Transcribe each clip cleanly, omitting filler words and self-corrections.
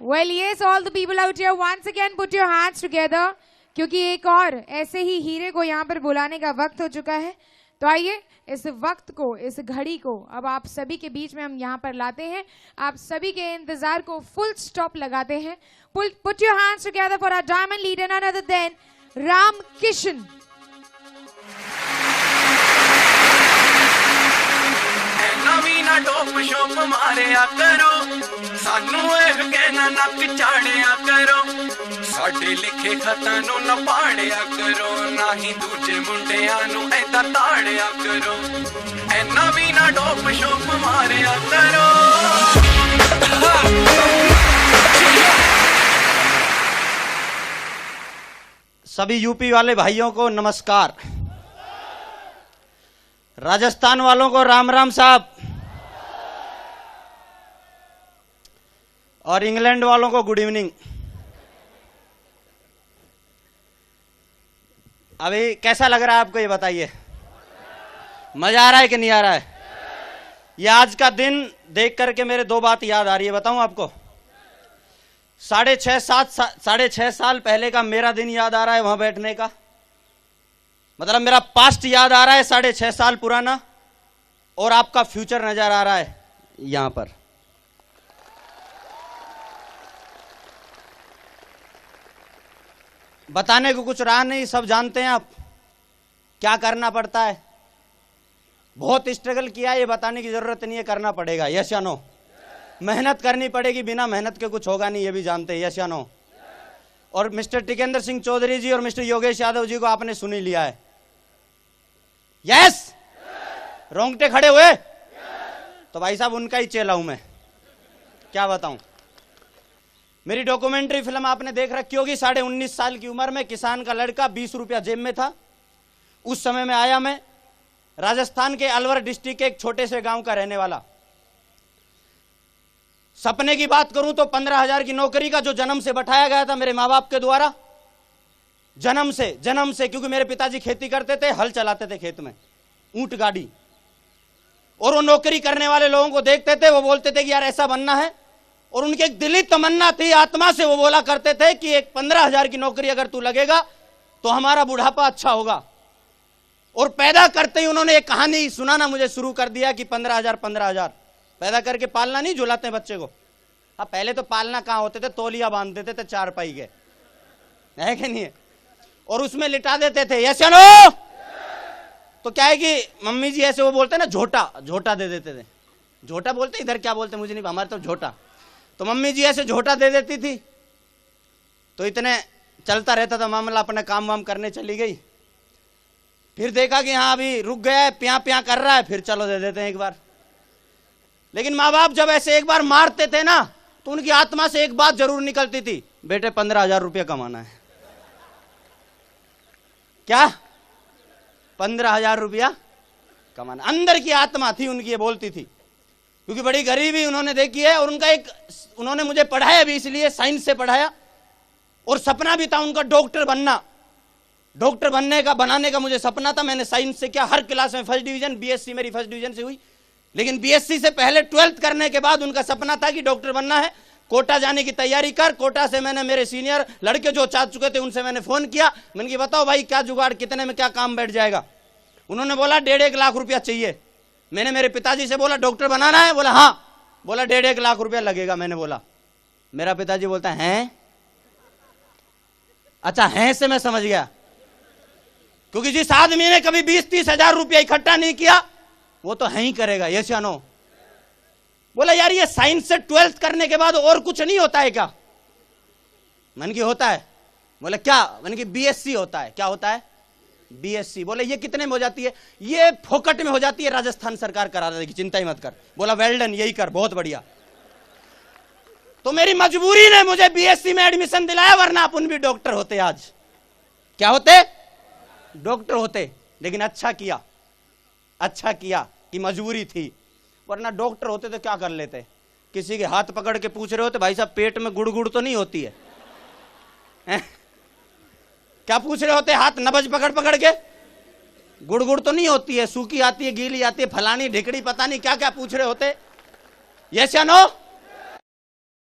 Well, yes, all the people out here, once again put your hands together, क्योंकि एक और ऐसे ही हीरे को यहाँ पर बुलाने का वक्त हो चुका है। तो आइए इस वक्त को, इस घड़ी को अब आप सभी के बीच में हम यहाँ पर लाते हैं। आप सभी के इंतजार को फुल स्टॉप लगाते हैं। Put your hands together for our diamond leader, none other than Ram Kishan. ना टोप शोप मारिया करो, सानू एह कहना नक चाड़िया करो, साडे लिखे खतां नूं ना पाड़िया करो, ना ही दूजे मुंडियां नूं ऐदा ताड़िया करो, ऐना भी ना टोप शोप मारिया करो। सभी यूपी वाले भाइयों को नमस्कार, राजस्थान वालों को राम राम साहब, और इंग्लैंड वालों को गुड इवनिंग। अभी कैसा लग रहा है आपको, ये बताइए। मजा आ रहा है कि नहीं आ रहा है? ये आज का दिन देख करके मेरे दो बात याद आ रही है, बताऊं आपको। 6.5 साल पहले का मेरा दिन याद आ रहा है वहां बैठने का, मतलब मेरा पास्ट याद आ रहा है 6.5 साल पुराना, और आपका फ्यूचर नजर आ रहा है यहां पर। बताने को कुछ रहा नहीं, सब जानते हैं आप क्या करना पड़ता है। बहुत स्ट्रगल किया, ये बताने की जरूरत नहीं है, करना पड़ेगा। यस या नो? मेहनत करनी पड़ेगी, बिना मेहनत के कुछ होगा नहीं, ये भी जानते हैं। यस या नो? और मिस्टर टिकेंद्र सिंह चौधरी जी और मिस्टर योगेश यादव जी को आपने सुन ही लिया है। यस? रोंगटे खड़े हुए? तो भाई साहब उनका ही चेला हूं मैं, क्या बताऊं। मेरी डॉक्यूमेंट्री फिल्म आपने देख रखी होगी। 19.5 साल की उम्र में किसान का लड़का, 20 रुपया जेब में था। उस समय में आया मैं, राजस्थान के अलवर डिस्ट्रिक्ट के एक छोटे से गांव का रहने वाला। सपने की बात करूं तो 15,000 की नौकरी का जो जन्म से बैठाया गया था मेरे माँ बाप के द्वारा, जन्म से, क्योंकि मेरे पिताजी खेती करते थे, हल चलाते थे खेत में, ऊंट गाड़ी। और वो नौकरी करने वाले लोगों को देखते थे, वो बोलते थे कि यार ऐसा बनना है। और उनकी एक दिली तमन्ना थी, आत्मा से वो बोला करते थे कि एक 15,000 की नौकरी अगर तू लगेगा तो हमारा बुढ़ापा अच्छा होगा। और पैदा करते ही उन्होंने एक कहानी सुनाना मुझे शुरू कर दिया कि 15,000 पैदा करके पालना नहीं, झुलाते हैं बच्चे को। अब पहले तो पालना कहां होते थे, तौलिया बांध देते थे चारपाई के, है कि नहीं है, और उसमें लिटा देते थे। यस या नो? तो क्या है कि मम्मी जी ऐसे वो बोलते ना, झोटा दे देते थे। झोटा बोलते, इधर क्या बोलते मुझे नहीं, हमारे तो झोटा। तो मम्मी जी ऐसे झोटा दे देती थी, तो इतने चलता रहता था मामला, अपना काम वाम करने चली गई। फिर देखा कि हाँ अभी रुक गया है, प्यां कर रहा है, फिर चलो दे देते हैं एक बार। लेकिन माँ बाप जब ऐसे एक बार मारते थे ना, तो उनकी आत्मा से एक बात जरूर निकलती थी, बेटे 15,000 रुपया कमाना है। क्या? 15,000 रुपया कमाना, अंदर की आत्मा थी उनकी, ये बोलती थी। क्योंकि बड़ी गरीबी उन्होंने देखी है, और उन्होंने मुझे पढ़ाया भी इसलिए, साइंस से पढ़ाया, और सपना भी था उनका डॉक्टर बनना। डॉक्टर बनाने का मुझे सपना था। मैंने साइंस से किया, हर क्लास में फर्स्ट डिवीजन, बीएससी मेरी फर्स्ट डिवीजन से हुई। लेकिन बीएससी से पहले 12th करने के बाद उनका सपना था कि डॉक्टर बनना है, कोटा जाने की तैयारी कर। कोटा से मैंने मेरे सीनियर लड़के जो चाह चुके थे उनसे मैंने फोन किया, मैंने कहा बताओ भाई क्या जुगाड़, कितने में क्या काम बैठ जाएगा। उन्होंने बोला 1.5 लाख रुपया चाहिए। मैंने मेरे पिताजी से बोला डॉक्टर बनाना है, बोला हाँ। बोला 1.5 लाख रुपया लगेगा। मैंने बोला, मेरा पिताजी बोलता है अच्छा है से मैं समझ गया, क्योंकि जिस आदमी ने कभी 20-30 हजार रुपया इकट्ठा नहीं किया वो तो है ही करेगा। यस या नो? बोला यार ये साइंस से 12th करने के बाद और कुछ नहीं होता है क्या? मन की होता है। बोला क्या? मन की बीएससी होता है। क्या होता है? बीएससी। बोले ये कितने में हो जाती है? ये फोकट में हो जाती है, राजस्थान सरकार करा देगी, चिंता ही मत कर। बोला वेल डन, यही कर, बहुत बढ़िया। तो मेरी मजबूरी ने मुझे बीएससी में एडमिशन दिलाया, वरना अपन भी डॉक्टर होते आज। क्या होते? डॉक्टर होते। लेकिन अच्छा किया कि मजबूरी थी, वरना डॉक्टर होते तो क्या कर लेते। किसी के हाथ पकड़ के पूछ रहे होते भाई साहब पेट में गुड़ तो नहीं होती है? क्या पूछ रहे होते? हाथ नब्ज पकड़ के, गुड़ तो नहीं होती है, सूखी आती है, गीली आती है, फलानी ढिकड़ी, पता नहीं क्या क्या पूछ रहे होते। यस या नो?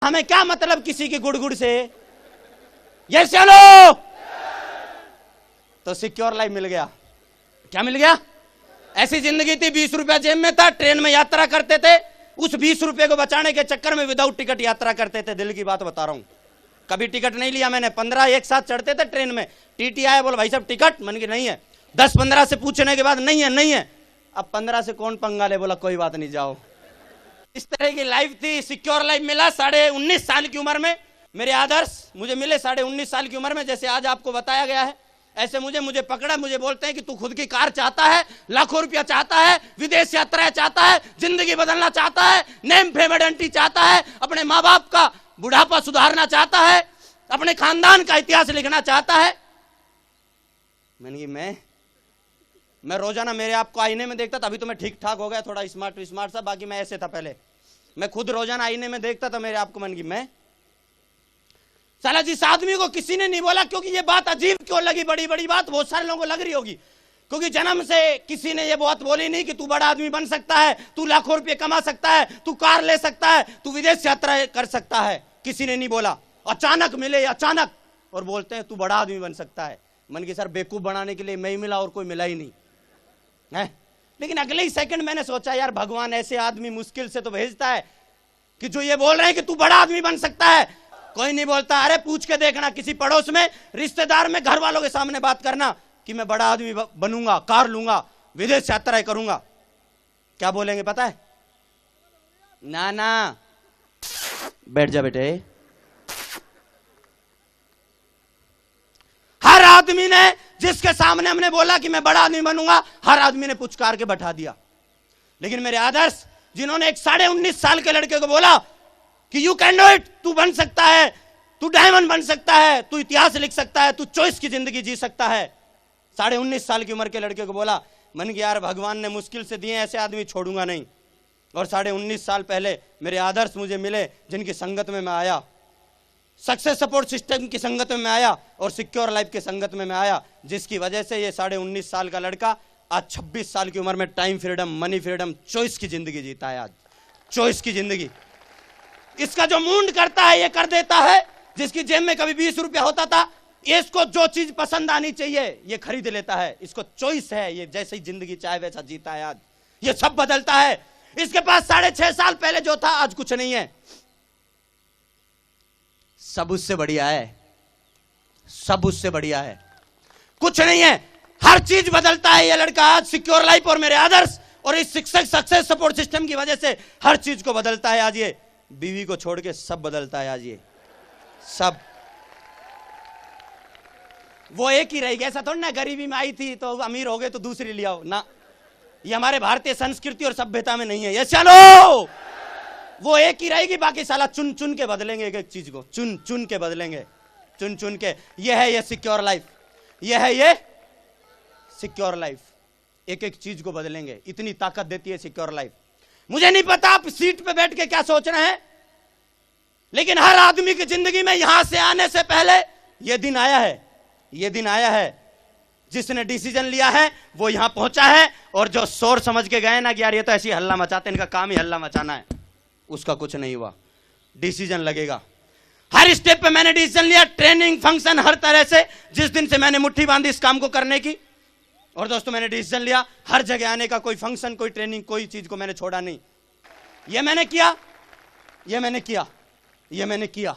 हमें क्या मतलब किसी की गुड़गुड़ से? ये चलो तो सिक्योर लाइफ मिल गया। क्या मिल गया? ऐसी जिंदगी थी, 20 रुपया जेब में था, ट्रेन में यात्रा करते थे, उस 20 रुपए को बचाने के चक्कर में विदाउट टिकट यात्रा करते थे। दिल की बात बता रहा हूं, कभी टिकट नहीं लिया मैंने। 15 एक साथ चढ़ते थे ट्रेन में, टीटी आया, बोला भाई साहब टिकट, मन की नहीं है। 10-15 से पूछने के बाद नहीं है, नहीं है। अब 15 से कौन पंगा ले, बोला कोई बात नहीं जाओ। इस तरह की लाइफ थी। सिक्योर लाइफ मिला 19.5 साल की उम्र में। मेरे आदर्श मुझे मिले 19.5 साल की उम्र में, जैसे आज आपको बताया गया है। ऐसे मुझे पकड़ा, मुझे बोलते हैं कि तू खुद की कार चाहता है, लाखों रुपया चाहता है, विदेश यात्रा चाहता है, जिंदगी बदलना चाहता है, नेम फेम आइडेंटिटी चाहता है, अपने माँ बाप का बुढ़ापा सुधारना चाहता है, अपने खानदान का इतिहास लिखना चाहता है। मैंने कहा मैं रोजाना मेरे आप को आईने में देखता था। अभी तो मैं ठीक ठाक हो गया, थोड़ा स्मार्ट सा, बाकी मैं ऐसे था पहले। मैं खुद रोजाना आईने में देखता था मेरे आप को। मन की मैं साला जिस आदमी को किसी ने नहीं बोला, क्योंकि ये बात अजीब क्यों लगी, बड़ी बड़ी बात बहुत सारे लोगों को लग रही होगी, क्योंकि जन्म से किसी ने ये बात बोली नहीं कि तू बड़ा आदमी बन सकता है, तू लाखों रुपए कमा सकता है, तू कार ले सकता है, तू विदेश यात्रा कर सकता है। किसी ने नहीं बोला। अचानक मिले, अचानक, और बोलते हैं तू बड़ा आदमी बन सकता है। मन की सर बेवकूफ बनाने के लिए मैं ही मिला और कोई मिला ही नहीं है। लेकिन अगले ही सेकंड मैंने सोचा यार भगवान ऐसे आदमी मुश्किल से तो भेजता है कि जो ये बोल रहे हैं कि तू बड़ा आदमी बन सकता है। कोई नहीं बोलता। अरे पूछ के देखना, किसी पड़ोस में, रिश्तेदार में, घर वालों के सामने बात करना कि मैं बड़ा आदमी बनूंगा, कार लूंगा, विदेश यात्रा करूंगा। क्या बोलेंगे पता है? ना ना, बैठ जा बेटे। हर आदमी ने, जिसके सामने हमने बोला कि मैं बड़ा आदमी बनूंगा, हर आदमी ने पुचकार के बैठा दिया। लेकिन मेरे आदर्श, जिन्होंने एक 19.5 साल के लड़के को बोला कि यू कैन डू इट, तू बन सकता है, तू डायमंड बन सकता है, तू इतिहास लिख सकता है, तू चॉइस की जिंदगी जी सकता है। 19.5 साल की उम्र के लड़के को बोला। मन की यार भगवान ने मुश्किल से दिए, ऐसे आदमी छोड़ूंगा नहीं। और 19.5 साल पहले मेरे आदर्श मुझे मिले, जिनकी संगत में मैं आया, सक्सेस सपोर्ट सिस्टम की संगत में मैं आया और सिक्योर लाइफ की संगत में मैं आया, जिसकी वजह से ये 19.5 साल का लड़का आज 26 साल की उम्र में time freedom, money freedom, choice की जिंदगी जीता है। आज चॉइस की जिंदगी। इसका जो मूड करता है ये कर देता है। जिसकी जेब में कभी 20 रुपया होता था, ये इसको जो चीज पसंद आनी चाहिए ये खरीद लेता है। इसको चॉइस है, ये जैसे ही जिंदगी चाहे वैसा जीता है। आज ये सब बदलता है। इसके पास 6.5 साल पहले जो था आज कुछ नहीं है, सब उससे बढ़िया है, सब उससे बढ़िया है। कुछ नहीं है, हर चीज बदलता है ये लड़का आज। सिक्योर लाइफ और मेरे आदर्श और इस सक्सेस सपोर्ट सिस्टम की वजह से हर चीज को बदलता है आज ये। बीवी को छोड़ के सब बदलता है आज ये, सब। वो एक ही रहेगी, ऐसा थोड़ा ना गरीबी में आई थी तो अमीर हो गए तो दूसरी ले आओ ना। ये हमारे भारतीय संस्कृति और सभ्यता में नहीं है ये। चलो वो एक ही रहेगी, बाकी साला चुन चुन के बदलेंगे, एक एक चीज को चुन चुन के बदलेंगे, चुन चुन के। ये है ये सिक्योर लाइफ, ये है ये सिक्योर लाइफ। एक एक चीज को बदलेंगे, इतनी ताकत देती है सिक्योर लाइफ। मुझे नहीं पता आप सीट पे बैठ के क्या सोच रहे हैं, लेकिन हर आदमी की जिंदगी में यहां से आने से पहले यह दिन आया है, यह दिन आया है। जिसने डिसीजन लिया है वो यहां पहुंचा है, और जो शोर समझ के गए ना कि यार ये तो ऐसी हल्ला मचाते, इनका काम ही हल्ला मचाना है, उसका कुछ नहीं हुआ। डिसीजन लगेगा हर स्टेप पे। मैंने डिसीजन लिया, ट्रेनिंग, फंक्शन, हर तरह से। जिस दिन से मैंने मुट्ठी बांधी इस काम को करने की, और दोस्तों मैंने डिसीजन लिया हर जगह आने का, कोई फंक्शन, कोई ट्रेनिंग, कोई चीज को मैंने छोड़ा नहीं। ये मैंने किया, ये मैंने किया, ये मैंने किया।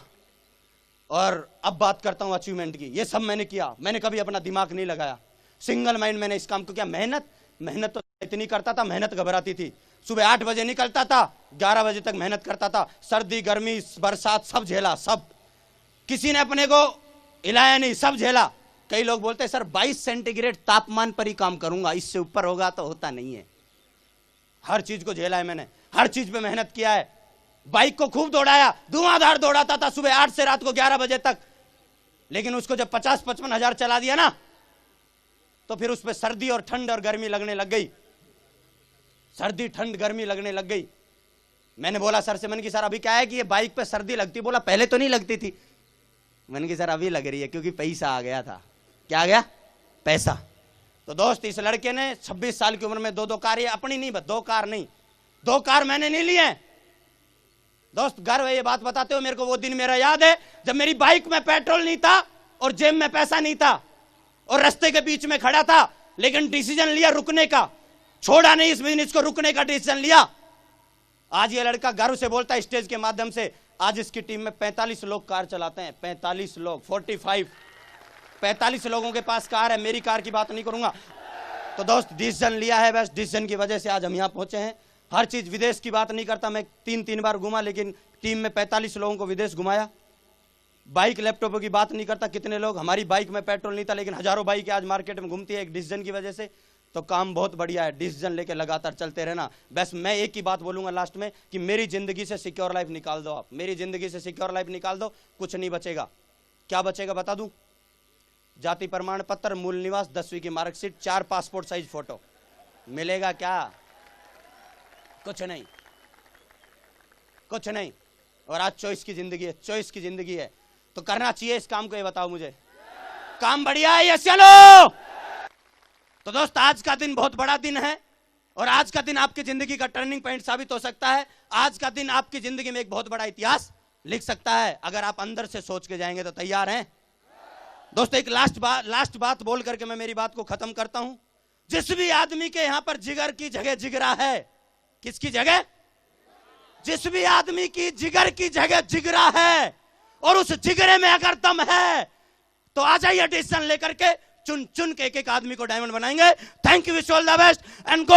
और अब बात करता हूं अचीवमेंट की। ये सब मैंने किया, मैंने कभी अपना दिमाग नहीं लगाया, सिंगल माइंड मैंने इस काम को किया। मेहनत तो इतनी करता था, मेहनत घबराती थी। सुबह 8 बजे निकलता था, 11 बजे तक मेहनत करता था। सर्दी, गर्मी, बरसात सब झेला, सब। किसी ने अपने को हिलाया नहीं, सब झेला। कई लोग बोलते हैं सर 22 सेंटीग्रेड तापमान पर ही काम करूंगा, इससे ऊपर होगा तो होता नहीं है। हर चीज को झेला है मैंने, हर चीज पे मेहनत किया है। बाइक को खूब दौड़ाया, धुआंधार दौड़ाता था सुबह 8 से रात को 11 बजे तक। लेकिन उसको जब 50-55 हजार चला दिया ना, तो फिर उस पर सर्दी और ठंड और गर्मी लगने लग गई। सर्दी, ठंड, गर्मी लगने लग गई। मैंने बोला सर से, मन की सर अभी क्या है कि ये बाइक पे सर्दी लगती? बोला पहले तो नहीं लगती थी। मन की सर अभी लग रही है क्योंकि पैसा आ गया था। क्या आ गया? पैसा। तो दोस्त इस लड़के ने 26 साल की उम्र में 2 कार, ये अपनी नहीं, 2 कार नहीं, 2 कार मैंने नहीं लिए, दोस्त गर्व है ये बात बताते हो मेरे को। वो दिन मेरा याद है जब मेरी बाइक में पेट्रोल नहीं था और जेब में पैसा नहीं था और रास्ते के बीच में खड़ा था, लेकिन डिसीजन लिया रुकने का, छोड़ा नहीं इस बिजनेस को, रुकने का डिसीजन लिया। आज ये लड़का गर्व से बोलता है स्टेज के माध्यम से, आज इसकी टीम में 45 लोग कार चलाते हैं। 45 लोग, 45 लोगों के पास कार है। मेरी कार की बात नहीं करूंगा। तो दोस्त डिसीजन लिया है, बस डिसीजन की वजह से आज हम यहां पहुंचे हैं। हर चीज विदेश की बात नहीं करता, मैं 3 बार घुमा, लेकिन टीम में 45 लोगों को विदेश घुमाया। बाइक लैपटॉप की बात नहीं करता, कितने लोग, हमारी बाइक में पेट्रोल नहीं था लेकिन हजारों बाइक आज मार्केट में घूमती है एक डिसीजन की वजह से। तो काम बहुत बढ़िया है, डिसीजन लेके लगातार चलते रहना। बस मैं एक ही बात बोलूंगा लास्ट में कि मेरी जिंदगी से सिक्योर लाइफ निकाल दो आप, मेरी जिंदगी से सिक्योर लाइफ निकाल दो, कुछ नहीं बचेगा। क्या बचेगा बता दूं? जाति प्रमाण पत्र, मूल निवास, 10वीं की मार्कशीट, 4 पासपोर्ट साइज फोटो, मिलेगा क्या? कुछ नहीं, कुछ नहीं। और आज चॉइस की जिंदगी है, चॉइस की जिंदगी है, तो करना चाहिए इस काम को। ये बताओ मुझे, काम बढ़िया है? यस चलो। तो दोस्त आज का दिन बहुत बड़ा दिन है और आज का दिन आपकी जिंदगी का टर्निंग पॉइंट साबित हो सकता है। आज का दिन आपकी जिंदगी में एक बहुत बड़ा इतिहास लिख सकता है अगर आप अंदर से सोच के जाएंगे। तो तैयार हैं दोस्त? एक लास्ट बात बोल करके मैं मेरी बात को खत्म करता हूं। जिस भी आदमी के यहां पर जिगर की जगह जिगरा है, किसकी जगह? जिस भी आदमी की जिगर की जगह जिगरा है और उस जिगरे में अगर दम है तो आ जाइए डिसीजन लेकर के, चुन चुन के एक आदमी को डायमंड बनाएंगे। Thank you, wish all the best and go.